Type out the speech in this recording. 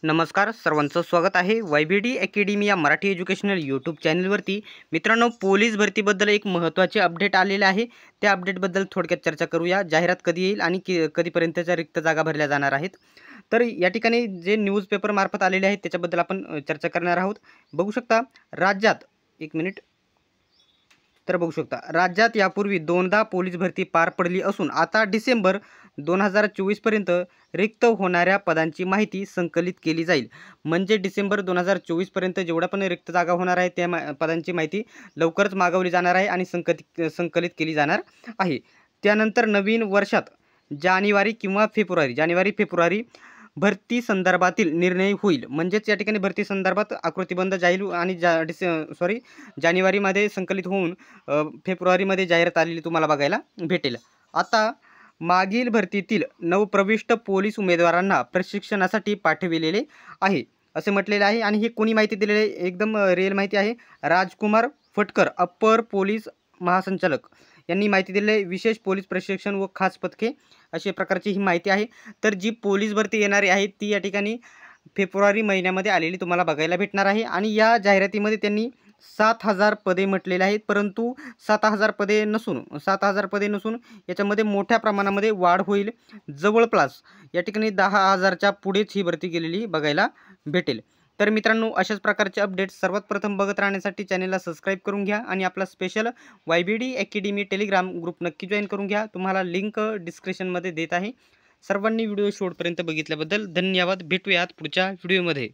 नमस्कार, सर्वांचं स्वागत आहे YBD अकॅडमी या मराठी एज्युकेशनल यूट्यूब चॅनलवरती। मित्रांनो, पोलीस भरतीबद्दल एक महत्त्वाचे अपडेट आलेले आहे। त्या अपडेटबद्दल थोडक्यात चर्चा करूया। जाहिरात कधी येईल आणि कधीपर्यंतच्या रिक्त जागा भरल्या जाणार आहेत। तर या ठिकाणी जे न्यूजपेपर मार्फत आलेले आहेत त्याच्याबद्दल आपण चर्चा करणार आहोत। बघू शकता राज्यात एक मिनिट तर बघू शकता राज्यात यापूर्वी दोनदा पोलीस भरती पार पडली असून आता डिसेंबर 2024 पर्यंत रिक्त होणाऱ्या पदांची माहिती संकलित केली जाईल। म्हणजे डिसेंबर 2024 पर्यंत जेवढ्या पण रिक्त जागा होणार आहेत त्या पदांची माहिती लवकरच मागवली जाणार आहे आणि संकलित केली जाणार आहे। त्यानंतर नवीन वर्षात जानेवारी फेब्रुवारी भरती संदर्भातील निर्णय होईल। म्हणजेच या ठिकाणी भरती संदर्भात आकृतिबंध जाहीर आणि जानेवारीमध्ये संकलित होऊन फेब्रुवारीमध्ये जाहिरात आलेली तुम्हाला बघायला भेटेल। आता मागील भरतीतील नवप्रविष्ट पोलीस उमेदवारांना प्रशिक्षणासाठी पाठविलेले आहे असे म्हटलेले आहे। आणि हे कोणी माहिती दिलेले एकदम रिअल माहिती आहे। राजकुमार फटकर अप्पर पोलीस महासंचालक यांनी माहिती दिलेली विशेष पोलीस प्रशिक्षण व खास पथके अशा प्रकारची ही माहिती आहे। तर जी पोलीस भरती येणारी आहे ती या ठिकाणी फेब्रुवारी महिन्यामध्ये आलेली तुम्हाला बघायला भेटणार आहे। आणि या जाहिरातीमध्ये त्यांनी 7000 पदे म्हटलेले आहेत, परंतु 7000 पदे नसून याच्यामध्ये मोठ्या प्रमाणामध्ये वाढ होईल। जवळपास या ठिकाणी 10,000च्या पुढेच ही भरती केलेली बघायला भेटेल। तर मित्रांनो, अशाच प्रकारचे अपडेट्स सर्वात प्रथम बघत राहण्यासाठी चॅनलला सबस्क्राईब करून घ्या आणि आपला special YBD academy Telegram group नक्की जॉईन करून घ्या। तुम्हाला लिंक डिस्क्रिप्शनमध्ये देत आहे। सर्वांनी व्हिडिओ शेवटपर्यंत बघितल्याबद्दल धन्यवाद। भेटूयात पुढच्या व्हिडिओमध्ये।